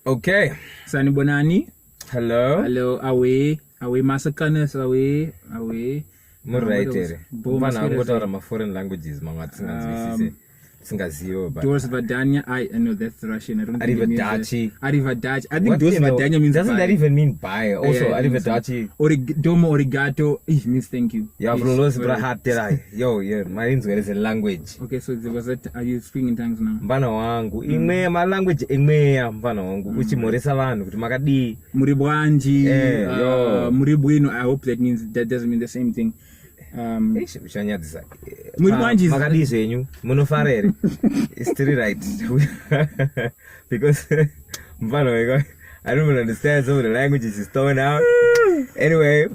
Okay. Sanibonani. Hello. Hello. Away. Massacres. Away. Muraitere. Bana ngotaura ma foreign languages mangatsinganzwisise. Singazivo but. Doors Vadanya. I know that's Russian. I don't think it means Arrivederci. Arrivederci. I think Doors Vadanya means doesn't bye. that even mean bye? Also Yeah, Arrivederci. Domo origato. It means thank you. Yeah, Brulos brahatera. Yo, yeah, my English is a language. Okay, so was that, are you speaking in tongues now? Mbana wangu imwe ma language imwe mbana wangu kuchimoresa vanhu kuti makadi Muribwanji. yo. Muribwino. I hope that doesn't mean the same thing. Uchanyadzisa. Muribwanji. Makadi zvenyu munofarere. It's still right. Because mbana wangu I don't even understand some of the languages he's throwing out. Anyway,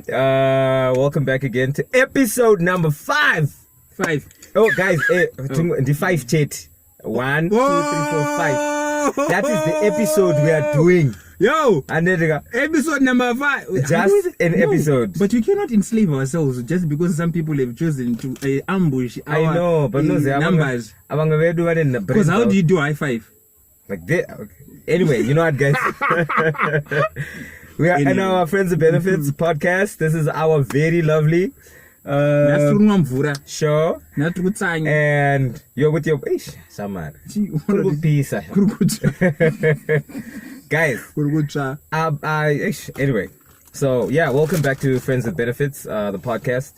welcome back again to episode number 5. 5. Oh, guys, the 5 chat. 1, 2, 3, 4, 5. That is the episode we are doing. Yo! And then episode number 5. Just an episode. But we cannot enslave ourselves just because some people have chosen to ambush our I know, but no, numbers. Because how do you do high five? Like that. Okay. Anyway, you know what, guys? We are in our Friends of Benefits podcast. This is our very lovely show. And you're with your Samar. Guys. Anyway. So yeah, welcome back to Friends with Benefits, the podcast.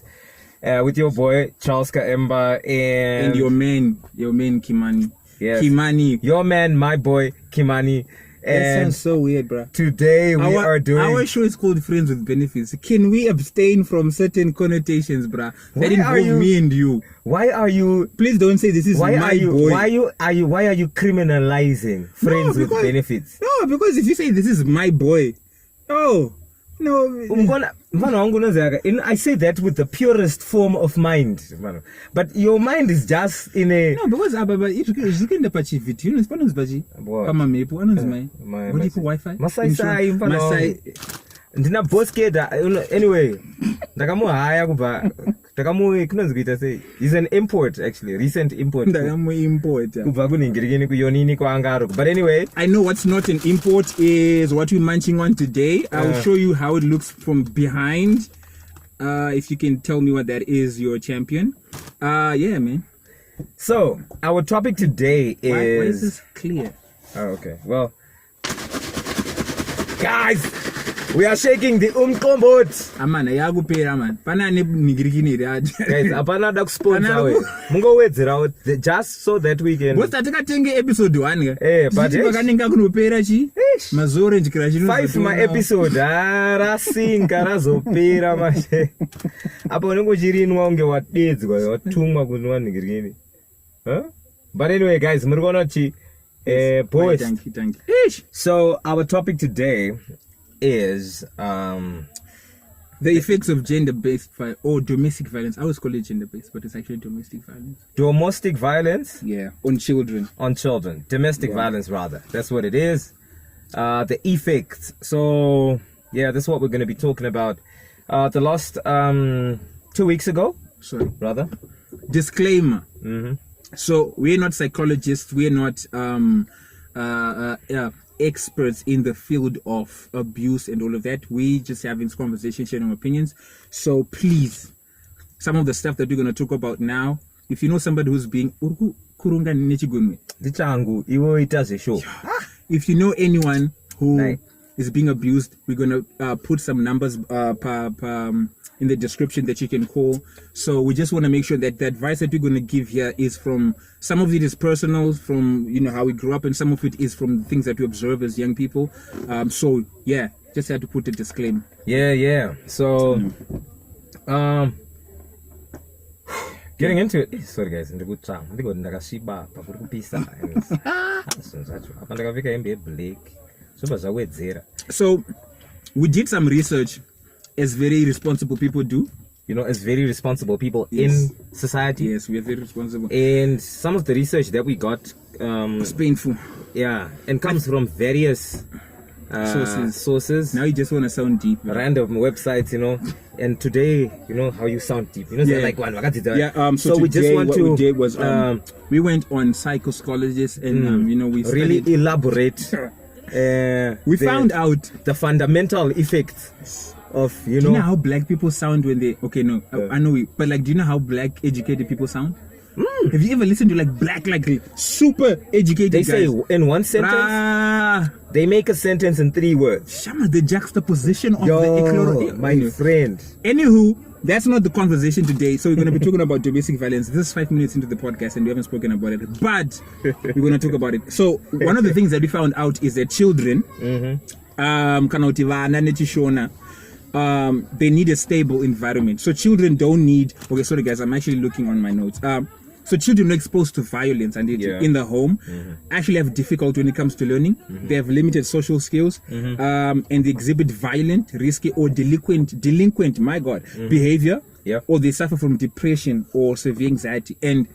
With your boy Charles Kaemba and your man Kimani. Yes. Kimani. Your man, my boy Kimani. That sounds so weird, bro. Today we are doing... Our show is called Friends with Benefits. Can we abstain from certain connotations, bro? That involve me and you. Why are you... Please don't say this is my boy. Why are you criminalizing Friends with Benefits? No, because if you say this is my boy... Oh... No, I say that with the purest form of mind, but your mind is just in a. No, because it's looking the pachi fit. You know, it's panons pachi. Kama mepo, anons my. What do you call Wi-Fi? Masai. Ndina boskeda. Anyway, ndakamu haya kuba. Ndakamu kunozikuita say. He's an import actually, recent import. Ndakamu import. Kuba kuningirigini kuyonini kwa angaro. But anyway, I know what's not an import is what we're munching on today. I'll show you how it looks from behind. If you can tell me what that is, your champion. Yeah, man. So our topic today is. Why is this clear? Oh, okay. Well, guys. We are shaking the umkombot. Amana yakupera man. Pana nigirikini radi. Guys, apana da kusponsor we. Mungo wedzera just so that we can. Boss atakatenge episode 1 but pakaninga kunopera chi? Mazore njikira chino. 5 ma episode rasinga razopera mashe. Apo unenge chirinwa unge wadedzwa watumwa kunwa nigirikini. Huh? But anyway guys, muri kuona chi boys. Thank you. So our topic today is the effects of gender-based or domestic violence. I always call it gender-based, but it's actually domestic violence. Domestic violence? Yeah, on children. Domestic violence, rather. That's what it is. The effects. So, yeah, that's what we're going to be talking about. The last 2 weeks ago. Sorry. Rather. Disclaimer. Mm-hmm. So, we're not psychologists. We're not experts in the field of abuse and all of that. We just having this conversation, sharing opinions. So please, some of the stuff that we're going to talk about now, if you know somebody who's being if you know anyone who is being abused, we're going to put some numbers in the description that you can call. So we just want to make sure that the advice that we're going to give here is from, some of it is personal, from how we grew up, and some of it is from things that we observe as young people. So yeah, just had to put a disclaimer. Yeah. So getting into it. Sorry guys, in the good time. I think ndakashiba pakupisa. So we did some research, as very responsible people do. As very responsible people in society. Yes, we are very responsible. And some of the research that we got it's painful. Yeah, and comes from various sources. Now you just want to sound deep. Random websites, And today, how you sound deep. Like one. So we just want we did was we went on psychologists and we really elaborate We found out the fundamental effects of, you do know. you know how black people sound when they I know it, but like, do you know how black educated people sound? Have you ever listened to like black, like super educated They guys? say in one sentence, they make a sentence in 3 words. Shama, the juxtaposition of my friend. Anywho, that's not the conversation today. So we're going to be talking about domestic violence. This is 5 minutes into the podcast and we haven't spoken about it, but we're going to talk about it. So one of the things that we found out is that children, they need a stable environment. So children don't need, okay, sorry guys, I'm actually looking on my notes. So children are exposed to violence and in the home actually have difficulty when it comes to learning. They have limited social skills and they exhibit violent, risky or delinquent, my God, behavior, or they suffer from depression or severe anxiety. And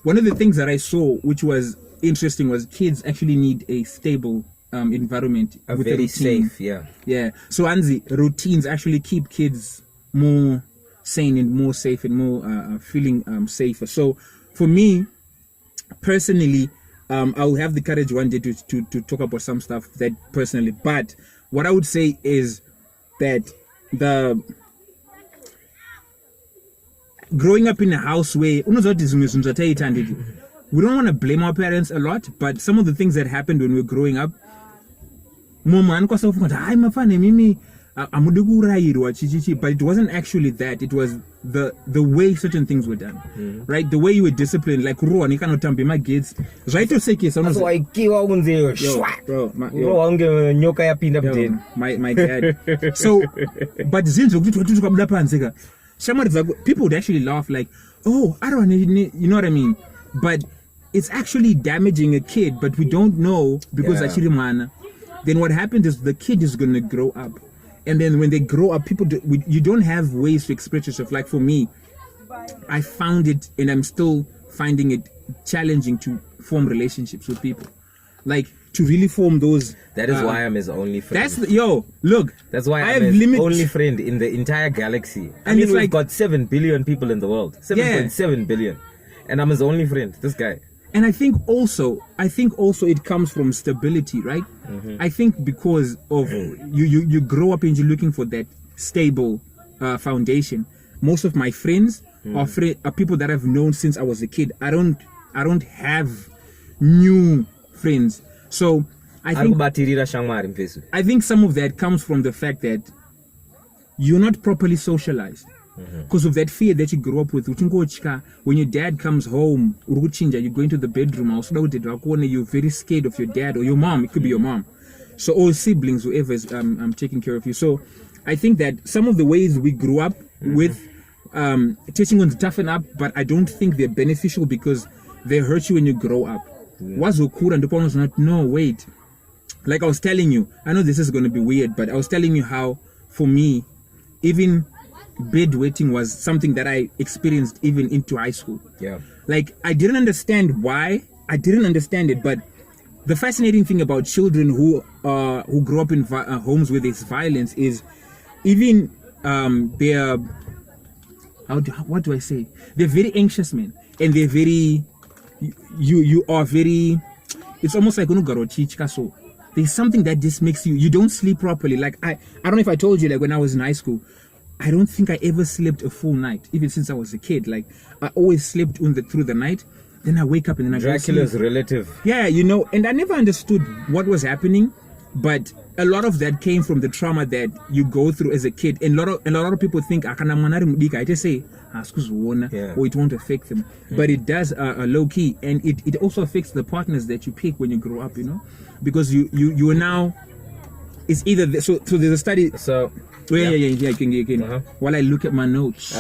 one of the things that I saw, which was interesting, was kids actually need a stable environment with very a routine. safe, So Anzi, routines actually keep kids more sane and more safe and more feeling safer. So for me personally, I'll have the courage one day to talk about some stuff that personally, but what I would say is that the growing up in a house where we don't want to blame our parents a lot, but some of the things that happened when we were growing up, but it wasn't actually that. It was the way certain things were done, right? The way you were disciplined, like you cannot tambe my kids. Right to say kids, my dad. So, but people would actually laugh like, oh, I don't need, you know what I mean? But it's actually damaging a kid, but we don't know because actually, man. Then what happens is the kid is going to grow up. And then when they grow up, you don't have ways to express yourself. Like for me, I found it and I'm still finding it challenging to form relationships with people. Like to really form those. That is why I'm his only friend. Look. That's why I'm his only friend in the entire galaxy. I mean, we've got 7 billion people in the world. 7.7 billion. And I'm his only friend, this guy. And I think also it comes from stability, right? I think because of you grow up and you're looking for that stable foundation. Most of my friends are people that I've known since I was a kid. I don't have new friends. So I think some of that comes from the fact that you're not properly socialized. Because of that fear that you grew up with. When your dad comes home, you go into the bedroom, you're very scared of your dad or your mom. It could be your mom. So all siblings, whoever is taking care of you. So I think that some of the ways we grew up with teaching ones toughen up, but I don't think they're beneficial because they hurt you when you grow up. No, wait. Like I was telling you, I know this is going to be weird, but I was telling you how, for me, even bedwetting was something that I experienced even into high school. Like I didn't understand why. I didn't understand it, but the fascinating thing about children who grow up in homes where there's violence is even they're what do I say? They're very anxious, man, and they're very you are very. It's almost like so. There's something that just makes you don't sleep properly. Like I don't know if I told you, like when I was in high school, I don't think I ever slept a full night, even since I was a kid. Like I always slept through the night. Then I wake up and then I Dracula's relative. Yeah, and I never understood what was happening, but a lot of that came from the trauma that you go through as a kid. And a lot of people think I just say or it won't affect them, but it does low key, and it also affects the partners that you pick when you grow up. Because you are now. It's either so there's a study. So. You can. While I look at my notes.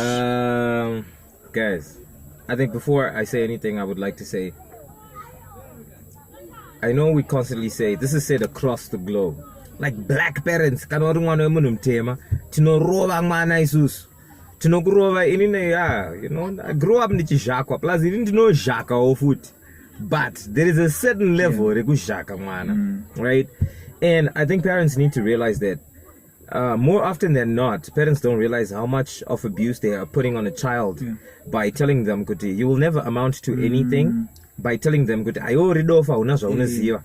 Guys, I think before I say anything, I would like to say, I know we constantly say, this is said across the globe, like black parents, I grew up in the Jaka, plus I didn't know Jaka or food, but there is a certain level, right? And I think parents need to realize that more often than not, parents don't realize how much of abuse they are putting on a child by telling them, you will never amount to anything, by telling them kuti ayoridofa una zvaunoziva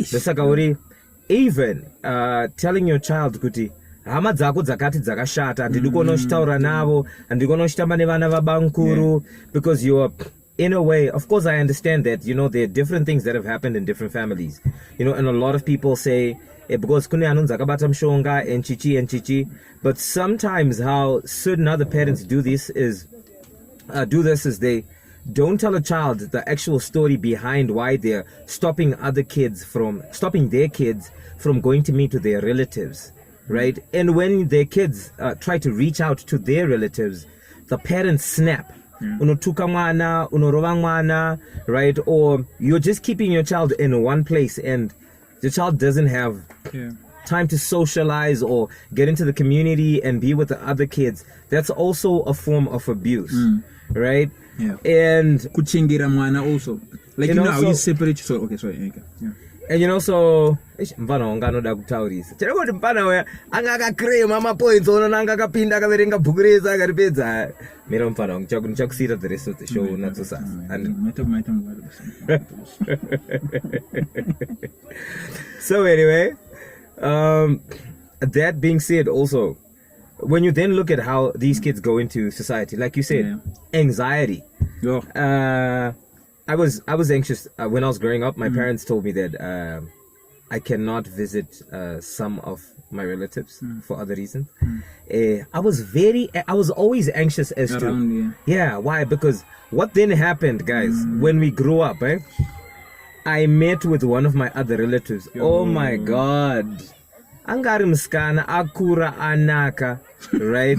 ndosaka uri even telling your child kuti hama dzako dzakati dzakashata handidi kuona uchitaura navo handidi kuona uchitamba nevana vabankuru because you are in a way, of course I understand that, you know, there are different things that have happened in different families, you know, and a lot of people say because kune anonzi akabata mushonga and chichi, but sometimes how certain other parents do this is they don't tell a child the actual story behind why they're stopping their kids from going to meet with their relatives, right? And when their kids try to reach out to their relatives, the parents snap. Unotuka mwana, unorova mwana, right? Or you're just keeping your child in one place and the child doesn't have time to socialize or get into the community and be with the other kids. That's also a form of abuse, right? Yeah. And kuchingira mwana also. Like, you know how you separate. So, okay, sorry. Yeah. And you know, so mpana wanga anoda kutaurisa chero kuti mpana uya anga akaclaim amapoints ona anga akapinda akaverenga bhuku rese akaripedza mira mpana wangu ndichakusiyira the rest of the show nadzo sasa. So anyway, that being said, also when you then look at how these kids go into society, like you said, anxiety. I was anxious when I was growing up. My parents told me that I cannot visit some of my relatives for other reasons. I was always anxious as to why? Because what then happened, guys, when we grew up, I met with one of my other relatives. Oh my God, angari mskana akura anaka, right?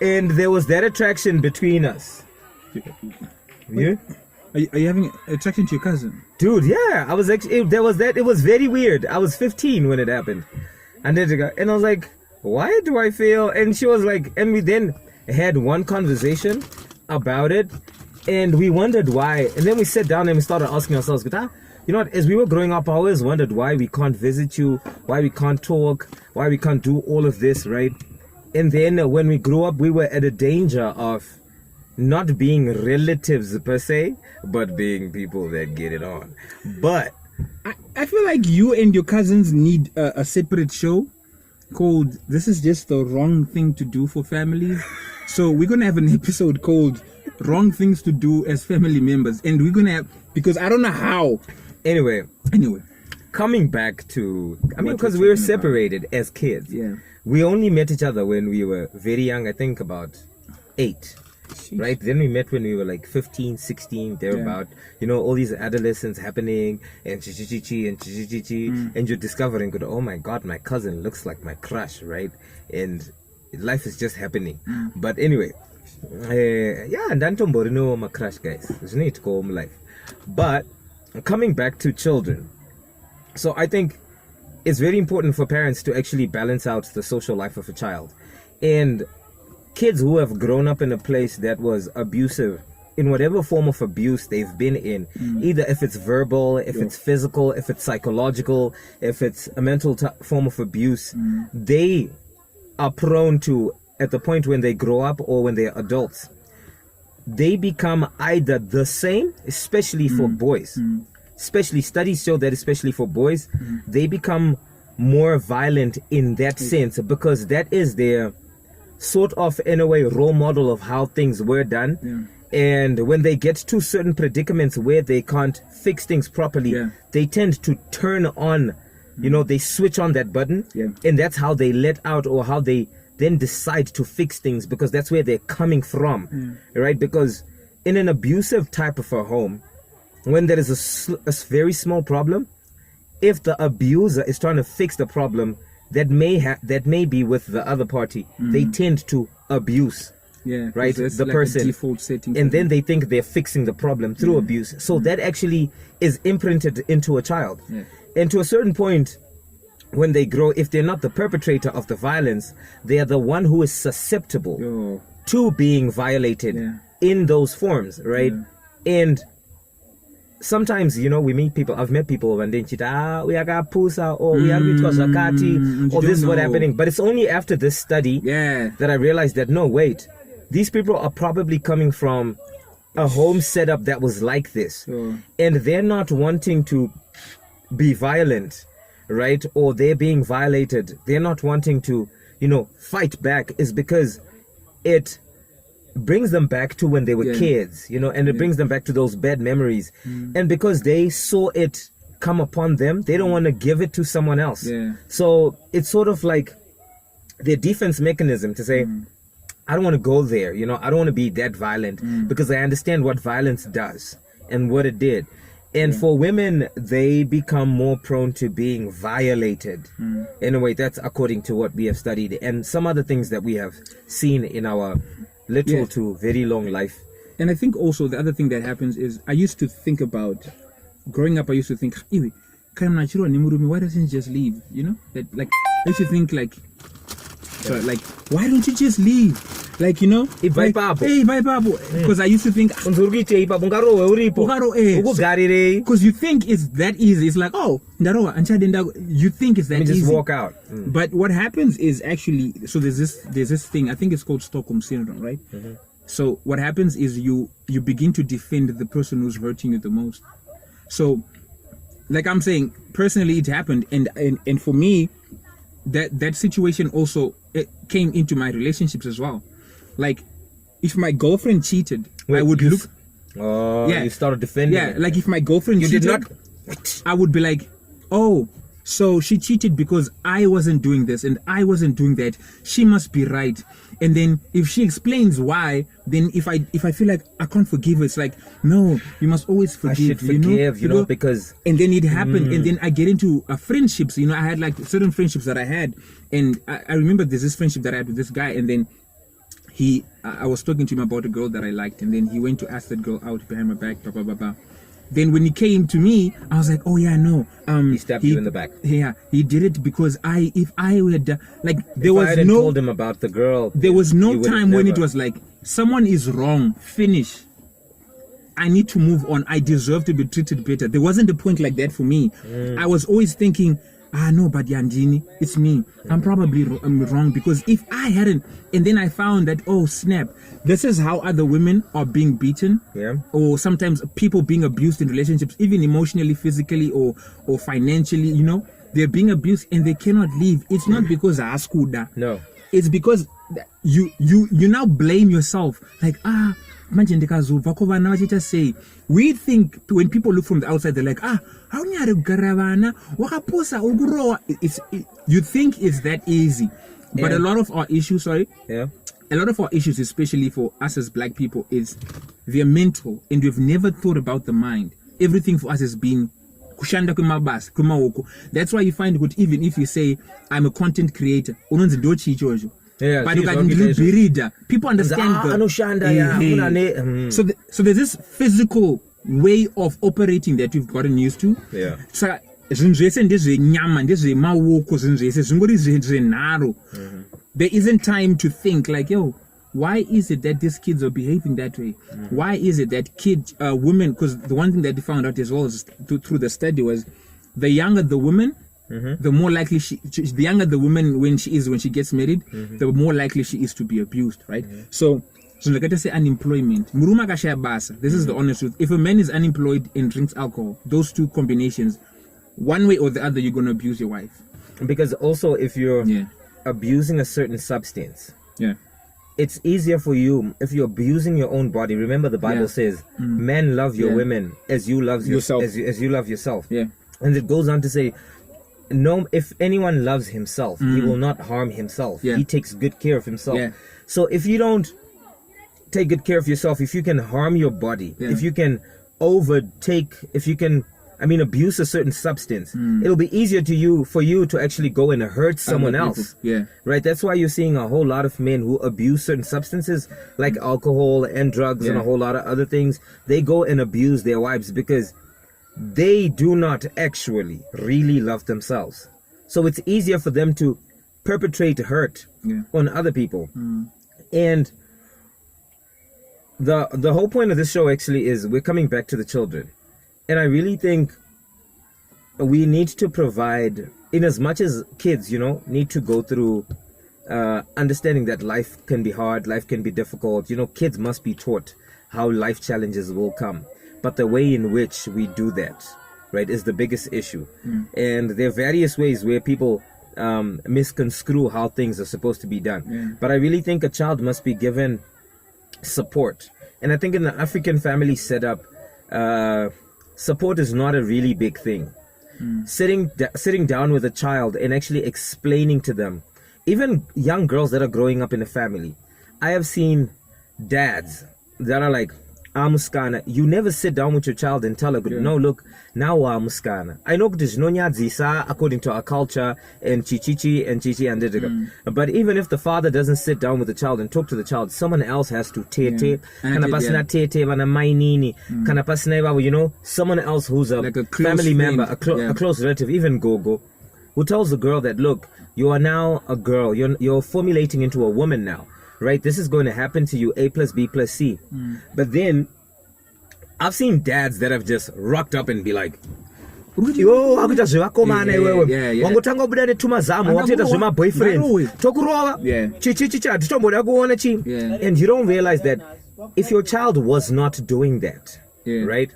And there was that attraction between us. Yeah. Are you having attraction to your cousin? Dude, yeah. I was actually, there was that. It was very weird. I was 15 when it happened. And I was like, why do I feel? And she was like, and we then had one conversation about it. And we wondered why. And then we sat down and we started asking ourselves, you know what, as we were growing up, I always wondered why we can't visit you, why we can't talk, why we can't do all of this, right? And then when we grew up, we were at a danger of not being relatives per se, but being people that get it on. But I feel like you and your cousins need a separate show called "This is just the wrong thing to do for families." So we're gonna have an episode called "Wrong Things to Do as Family Members," and we're gonna have, because I don't know how. Anyway, coming back to, because we were separated as kids. Yeah, we only met each other when we were very young. I think about 8. Right, then we met when we were like 15, 16, thereabout. You know, all these adolescents happening and and you're discovering, oh my God, my cousin looks like my crush, right? And life is just happening. But anyway, and Dantombori no my crush, guys. There's need to go home life. But coming back to children, so I think it's very important for parents to actually balance out the social life of a child. And kids who have grown up in a place that was abusive, in whatever form of abuse they've been in, either if it's verbal, if it's physical, if it's psychological, if it's a mental form of abuse, they are prone to, at the point when they grow up or when they're adults, they become either the same, especially for boys. Especially studies show that especially for boys, they become more violent in that sense, because that is their sort of, in a way, role model of how things were done. And when they get to certain predicaments where they can't fix things properly, they tend to turn on, you know, they switch on that button, and that's how they let out, or how they then decide to fix things, because that's where they're coming from, right? Because in an abusive type of a home, when there is a very small problem, if the abuser is trying to fix the problem that may be with the other party, they tend to abuse, right, the like person, default setting, and then they think they're fixing the problem through abuse. So that actually is imprinted into a child, and to a certain point, when they grow, if they're not the perpetrator of the violence, they are the one who is susceptible to being violated in those forms, right? And sometimes, you know, we meet people, I've met people and then we are pusa, or we are zakati, or this is what happening. But it's only after this study that I realized that, no, wait, these people are probably coming from a home setup that was like this, Sure. and they're not wanting to be violent, right? Or they're being violated, they're not wanting to, fight back, is because it brings them back to when they were kids, and it brings them back to those bad memories. And because they saw it come upon them, they don't want to give it to someone else. So it's sort of like their defense mechanism to say, I don't want to go there, I don't want to be that violent, because I understand what violence does and what it did. And for women, they become more prone to being violated. In a way, that's according to what we have studied and some other things that we have seen in our little to very long life. And I think also the other thing that happens is, I used to think about, growing up, I used to think, why doesn't he just leave? That, like, I used to think like, why don't you just leave? Like, because I used to think, because you think it's that easy. It's like, oh, you think it's that easy. Just walk out. But what happens is actually, so there's this thing, I think it's called Stockholm syndrome, right? So what happens is you begin to defend the person who's hurting you the most. So, like I'm saying, personally it happened, and for me, that situation also, it came into my relationships as well. Like, if my girlfriend cheated, I would look. Oh, you started defending. Yeah, like if my girlfriend cheated, did not. I would be like, oh, so she cheated because I wasn't doing this and I wasn't doing that. She must be right. And then if she explains why, then if I feel like I can't forgive her, it's like, no, you must always forgive. I should forgive, because. And then it happened, and then I get into friendships. I had like certain friendships that I had, and I remember there's this friendship that I had with this guy, and then I was talking to him about a girl that I liked, and then he went to ask that girl out behind my back, blah, blah, blah, blah. Then when he came to me, I was like, oh yeah, no. He stabbed you in the back. Yeah, he did it because if I had, like, there if was I hadn't told him about the girl. There was no time when it was like, someone is wrong, finish. I need to move on. I deserve to be treated better. There wasn't a point like that for me. I was always thinking, no, but Yandini, it's me. I'm probably wrong, because if I hadn't, and then I found that, oh snap, this is how other women are being beaten, or sometimes people being abused in relationships, even emotionally, physically, or financially. They're being abused and they cannot leave. It's not because I asked. No, it's because you now blame yourself. Like, say, we think when people look from the outside, they're like, you think it's that easy. But a lot of our issues, a lot of our issues, especially for us as black people, is they're mental, and we've never thought about the mind. Everything for us has been kushanda kumabasa kumaoko. That's why you find good, even if you say I'm a content creator, but you can people understand so there's this physical way of operating that we've gotten used to. So there isn't time to think like, yo, why is it that these kids are behaving that way? Why is it that women, because the one thing that they found out as well is through the study was, the younger the woman, the more likely the younger the woman when she gets married, the more likely she is to be abused, right? So like I say, unemployment. This is the honest truth. If a man is unemployed and drinks alcohol, those two combinations, one way or the other, you're going to abuse your wife. Because also, if you're abusing a certain substance, it's easier for you if you're abusing your own body. Remember, the Bible says, men love your women as you love yourself. As you love yourself. And it goes on to say, no, if anyone loves himself, he will not harm himself. He takes good care of himself. So if you don't take good care of yourself, if you can harm your body, if you can abuse a certain substance, it'll be easier for you to actually go and hurt someone else. Right? That's why you're seeing a whole lot of men who abuse certain substances like alcohol and drugs and a whole lot of other things. They go and abuse their wives because they do not actually really love themselves. So it's easier for them to perpetrate hurt on other people. And the whole point of this show actually is we're coming back to the children. And I really think we need to provide, in as much as kids, need to go through understanding that life can be hard, life can be difficult. Kids must be taught how life challenges will come. But the way in which we do that, right, is the biggest issue. And there are various ways where people misconstrue how things are supposed to be done. But I really think a child must be given support. And I think in the African family setup, support is not a really big thing. Sitting down with a child and actually explaining to them, even young girls that are growing up in a family, I have seen dads that are like, Muskana, you never sit down with your child and tell her, no, look, now Muskana. I know there's no nyadzisa according to our culture and chichichi and chichi and but even if the father doesn't sit down with the child and talk to the child, someone else has to tete, you know, someone else who's a, like a family member, a close relative, even Gogo, who tells the girl that, look, you are now a girl, you're formulating into a woman now. Right, this is going to happen to you, A plus B plus C. But then I've seen dads that have just rocked up and be like, yo, and you don't realize that if your child was not doing that, right?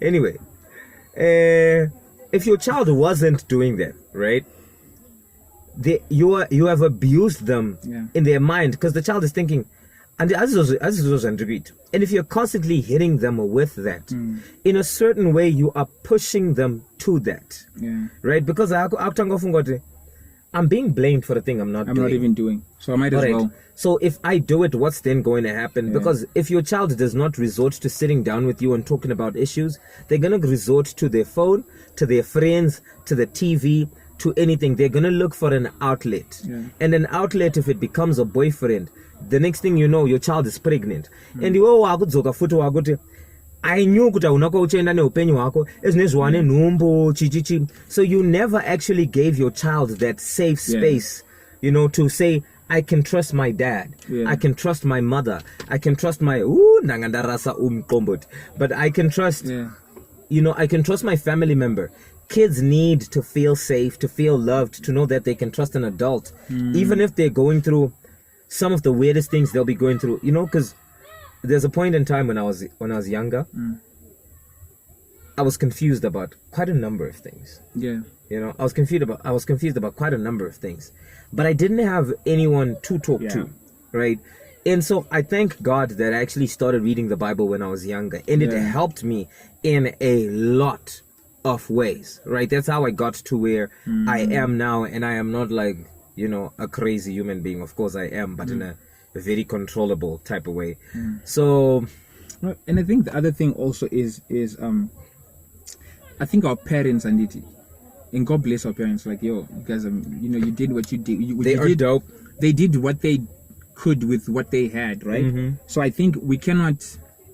Anyway, if your child wasn't doing that, right? You have abused them in their mind, because the child is thinking, and if you're constantly hitting them with that, in a certain way you are pushing them to that, right? Because I'm being blamed for the thing I'm not even doing, so I might as well. So if I do it, what's then going to happen? Because if your child does not resort to sitting down with you and talking about issues, they're going to resort to their phone, to their friends, to the TV, to anything. They're gonna look for an outlet, and an outlet, if it becomes a boyfriend, the next thing you know, your child is pregnant. And I knew so you never actually gave your child that safe space, you know, to say, I can trust my dad, I can trust my mother, I can trust my but I can trust, you know, I can trust my family member. Kids need to feel safe, to feel loved, to know that they can trust an adult, even if they're going through some of the weirdest things they'll be going through. You know, because there's a point in time when I was younger, I was confused about quite a number of things. You know, I was confused about quite a number of things, but I didn't have anyone to talk to, right? And so I thank God that I actually started reading the Bible when I was younger, and it helped me in a lot of ways, right? That's how I got to where I am now, and I am not like, you know, a crazy human being. Of course I am, but in a very controllable type of way. So, and I think the other thing also is I think our parents and it, and God bless our parents, like, yo, you guys, you know, you did what you did. They are dope. They did what they could with what they had, right? So I think we cannot.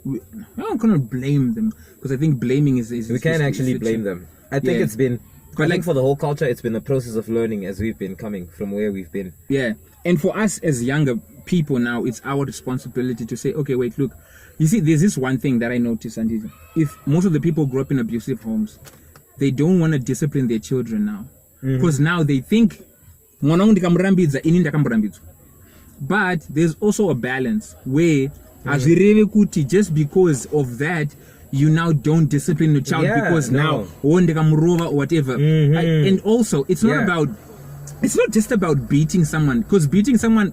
I'm gonna blame them, because I think blaming is we can't actually blame them. I think it's been, I think for the whole culture, it's been a process of learning as we've been coming from where we've been. And for us as younger people now, it's our responsibility to say, okay, wait, look, you see, there's this one thing that I noticed, and if most of the people grew up in abusive homes, they don't want to discipline their children now, because now they think, but there's also a balance where just because of that, you now don't discipline your child because now or whatever. And also, it's not about, it's not just about beating someone, because beating someone,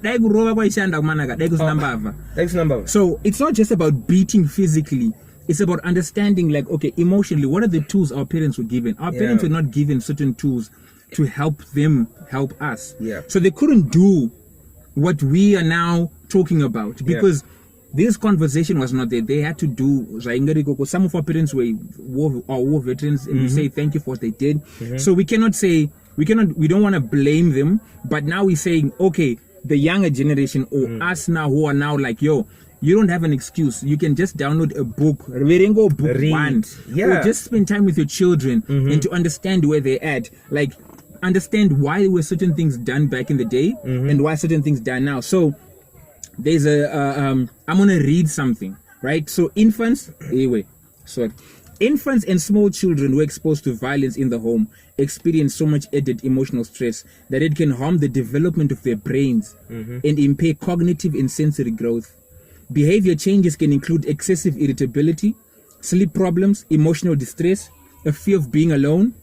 so it's not just about beating physically. It's about understanding, like, okay, emotionally, what are the tools our parents were given? Our parents were not given certain tools to help them help us. So they couldn't do what we are now talking about, because this conversation was not there. They had to do, some of our parents were war veterans, and we say thank you for what they did. So we cannot say, we don't want to blame them, but now we're saying, okay, the younger generation or us now who are now like, yo, you don't have an excuse. You can just download a book, read one, or just spend time with your children and to understand where they're at. Like, understand why were certain things done back in the day and why certain things done now. So there's a I'm gonna read something, right? So infants, anyway, so Infants and small children who are exposed to violence in the home experience so much added emotional stress that it can harm the development of their brains and impair cognitive and sensory growth. Behavior changes can include excessive irritability, sleep problems, emotional distress, a fear of being alone,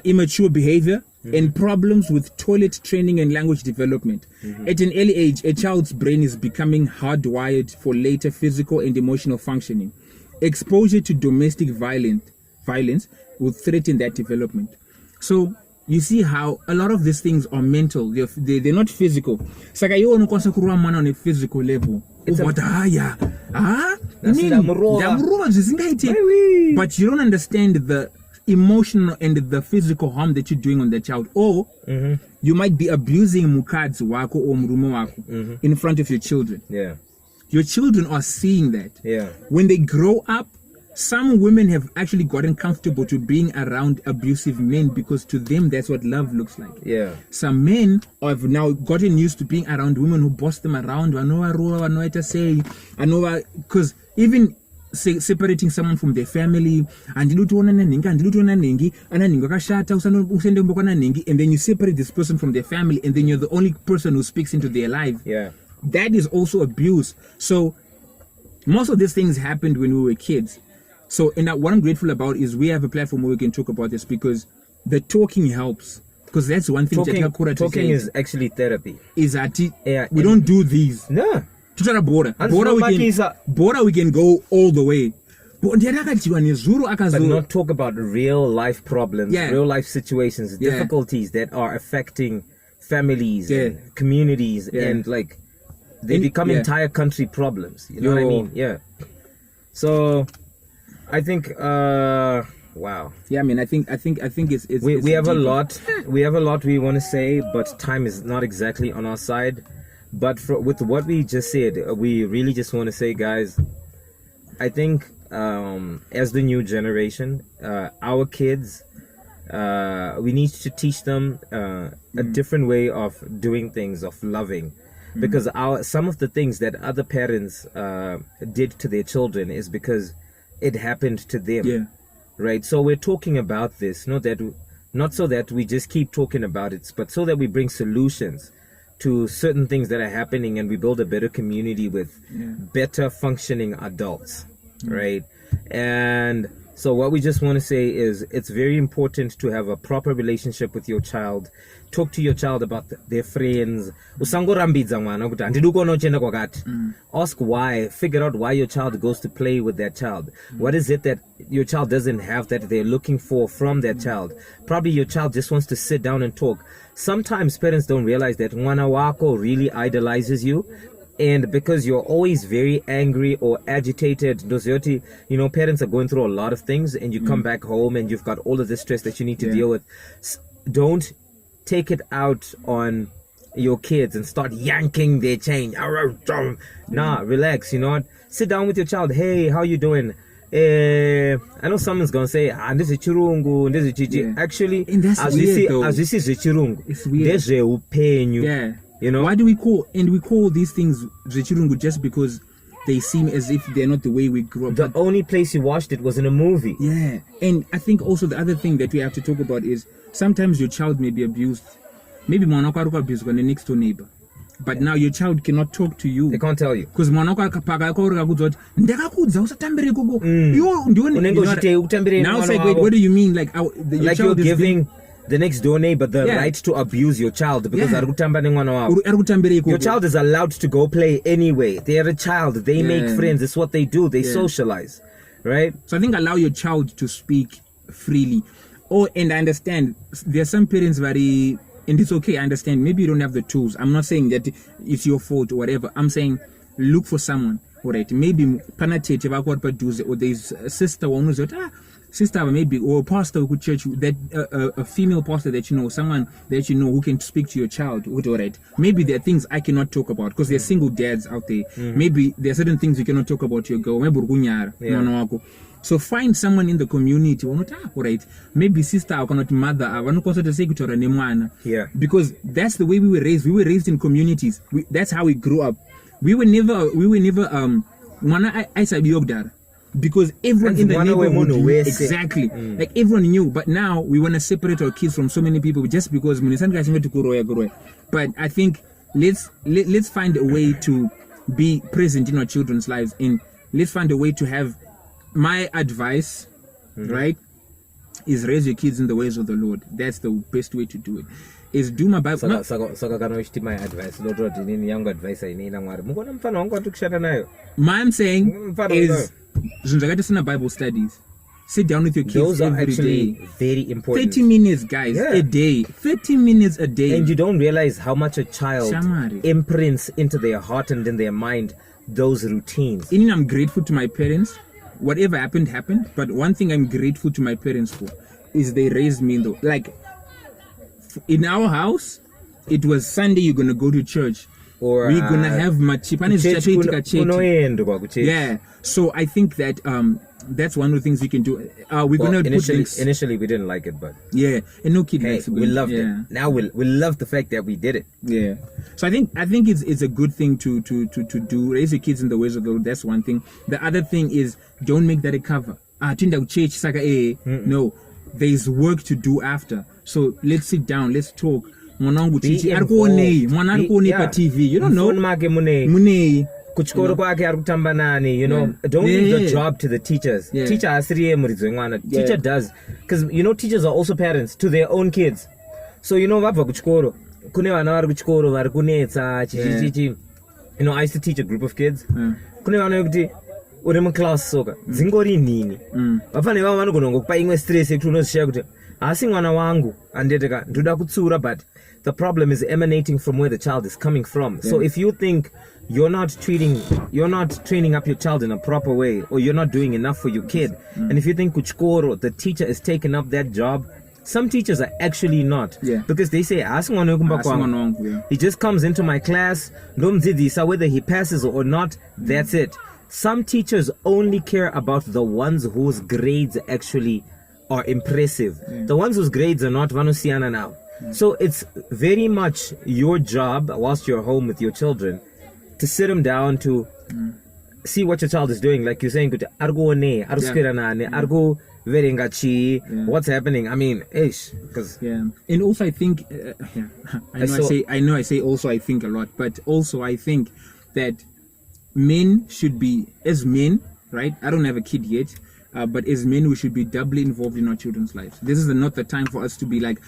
immature behavior, and problems with toilet training and language development. At an early age, a child's brain is becoming hardwired for later physical and emotional functioning. Exposure to domestic violence will threaten that development. So you see how a lot of these things are mental. They're not physical. Saka you on a physical level. But you don't understand the emotional and the physical harm that you're doing on the child. Or you might be abusing mukadzi wako or mrume wako in front of your children. Yeah. Your children are seeing that. Yeah. When they grow up, some women have actually gotten comfortable to being around abusive men because to them that's what love looks like. Yeah. Some men have now gotten used to being around women who boss them around. Because even separating someone from their family, and then you separate this person from their family, and then you're the only person who speaks into their life. Yeah. That is also abuse. So most of these things happened when we were kids. So, and what I'm grateful about is we have a platform where we can talk about this because the talking helps. Because that's one thing. Talking is actually therapy. Is that we don't do these. No. Border we can go all the way. But not talk about real life problems, real life situations, difficulties that are affecting families and communities and like they become entire country problems. You know what I mean? Yeah. So I think wow. Yeah, I mean I think it's we have a lot we want to say, but time is not exactly on our side. But with what we just said, we really just want to say, guys, I think as the new generation, our kids, we need to teach them a different way of doing things, of loving. Because some of the things that other parents did to their children is because it happened to them. Yeah. Right? So we're talking about this, not so that we just keep talking about it, but so that we bring solutions to certain things that are happening and we build a better community with better functioning adults. Right? And so what we just want to say is it's very important to have a proper relationship with your child. Talk to your child about their friends. Ask why. Figure out why your child goes to play with that child. What is it that your child doesn't have that they're looking for from that child? Probably your child just wants to sit down and talk. Sometimes parents don't realize that Mwana wako really idolizes you. And because you're always very angry or agitated, parents are going through a lot of things and you come back home and you've got all of this stress that you need to deal with. Don't take it out on your kids and start yanking their chain. Nah, relax, sit down with your child. Hey, how you doing? I know someone's gonna say, this is chirungu, this is chichi. Actually, as this is chirungu, it's weird. There's a pain you. Yeah. Why do we call these things Zechirungu just because they seem as if they're not the way we grew up? The only place you watched it was in a movie. Yeah. And I think also the other thing that we have to talk about is sometimes your child may be abused. Maybe Monoko abused by the next door neighbor. But now your child cannot talk to you. They can't tell you. Because Monoko now it's like, wait, what do you mean? Like you're giving the next door neighbor the right to abuse your child because your child is allowed to go play anyway. They are a child. They make friends. It's what they do. They socialize, right? So I think allow your child to speak freely. And I understand there are some parents very, and it's okay. I understand. Maybe you don't have the tools. I'm not saying that it's your fault or whatever. I'm saying look for someone. All right. Maybe or there's a sister sister maybe or a pastor who church that a female pastor that someone that who can speak to your child. All right, maybe there are things I cannot talk about because there are single dads out there. Maybe there are certain things you cannot talk about to your girl. So find someone in the community. All right, maybe sister or not mother. Because that's the way we were raised. We were raised in communities. That's how we grew up. We were never because everyone in the One way neighborhood mono knew, way exactly, like everyone knew. But now we want to separate our kids from so many people just because. But I think let's find a way to be present in our children's lives, and let's find a way to have. My advice, right, is raise your kids in the ways of the Lord. That's the best way to do it. Is do my Bible. Saka kana uchiti my advice. Lord, nini yangu advice ina mwari. Mukona mfano wangu atukushana nayo. My I'm saying is zvinzvakaita Bible studies. Sit down with your kids Those are every actually day. very important. 30 minutes, guys, a day. 30 minutes a day. And you don't realize how much a child imprints into their heart and in their mind those routines. And I'm grateful to my parents. Whatever happened. But one thing I'm grateful to my parents for is they raised me in our house. It was Sunday. You're gonna go to church, or we're gonna have machipane. Yeah. So I think that that's one of the things we can do. We're gonna initially we didn't like it, but yeah, and no kid likes it. We loved it. Now we love the fact that we did it. Yeah. So I think it's a good thing to do. Raise your kids in the ways of the Lord. That's one thing. The other thing is don't make that a cover. Church no, there's work to do after. So let's sit down. Let's talk. TV. You don't know. Kuchikoro kwake ari kutamba nani, you know, don't leave the job to the teachers. Teacher asiriye muridzi mwana. Teacher does, because you know teachers are also parents to their own kids. So you know vabva kuchikoro kune vana vari kuchikoro vari kunetsa chichichichi. You know, I used to teach a group of kids. Kune vana vekuti uri muclass soka dzingori nini vafane vavo vanogona ngokupa imwe stress yekuti unozvishiya kuti asi mwana wangu andeteka ndoda kutsura, but the problem is emanating from where the child is coming from. So if you think you're not training up your child in a proper way, or you're not doing enough for your kid, and if you think kuchikoro, the teacher is taking up that job, some teachers are actually not, because they say he just comes into my class, whether he passes or not, that's it. Some teachers only care about the ones whose grades actually are impressive. The ones whose grades are not, vanusiana now. So it's very much your job whilst you're home with your children to sit them down to see what your child is doing. Like you're saying, what's happening? I mean, because and also I think I say also I think a lot, but also I think that men should be, as men, right? I don't have a kid yet. But as men, we should be doubly involved in our children's lives. This is not the time for us to be like,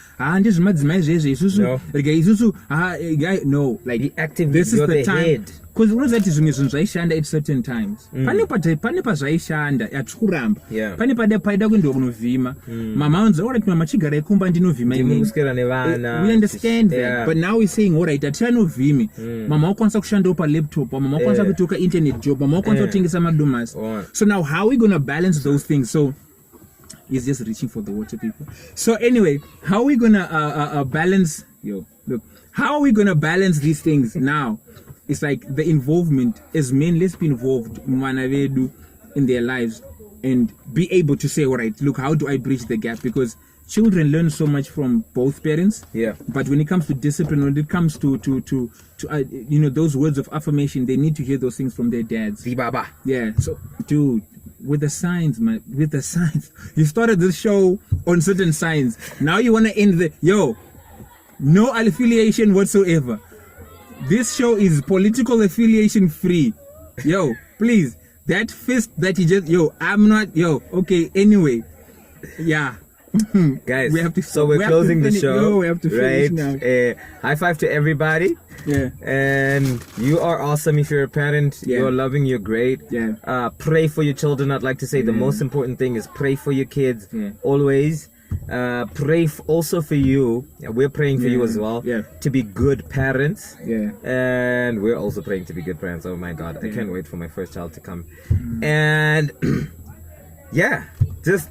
no, like be active. This is the time. Because what that is zvaishanda at certain times. Pane pazvaishanda yatikuramba. Pane paida kuenda kunovhima. Mama anzi, alright, mama chigara ekumba ndinovhima imweni. We understand that. But now we're saying, alright, atianovhimi. Mama wakwanisa kushandawo palaptop. Mama wakwanisa kutoka internet job. Mama wakwanisa kutengesa madomasi. So now how are we going to balance those things? So he's just reaching for the water, people. So anyway, how are we going to balance? How are we going to balance these things now? It's like the involvement as men. Let's be involved in their lives and be able to say, all right, look, how do I bridge the gap? Because children learn so much from both parents. But when it comes to discipline, when it comes to those words of affirmation, they need to hear those things from their dads. Yeah. So, dude, with the signs, man, with the signs. You started this show on certain signs. Now you want to end no affiliation whatsoever. This show is political affiliation free. Please, that fist that you just, I'm not, okay, anyway. Yeah. Guys, we're closing the show. We have to finish now. High five to everybody. And you are awesome if you're a parent. You're loving, you're great. Pray for your children. I'd like to say the most important thing is pray for your kids. Always. Pray also for you. We're praying for you as well to be good parents. And we're also praying to be good parents. Oh my God, I can't wait for my first child to come. And just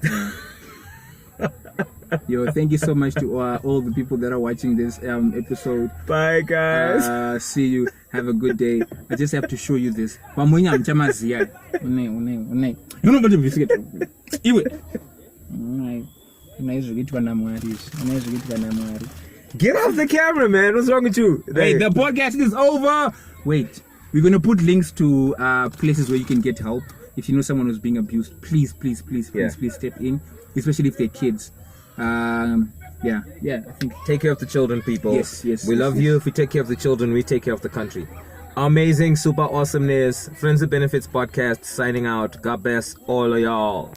thank you so much to all the people that are watching this episode. Bye guys. See you. Have a good day. I just have to show you this. Get off the camera, man. What's wrong with you? Hey, the podcast is over. Wait, we're gonna put links to places where you can get help if you know someone who's being abused, please step in, especially if they're kids. Yeah, I think. Take care of the children, people. Yes. We love you. If we take care of the children, we take care of the country. Amazing, super awesomeness. Friends with Benefits podcast signing out. God bless all of y'all.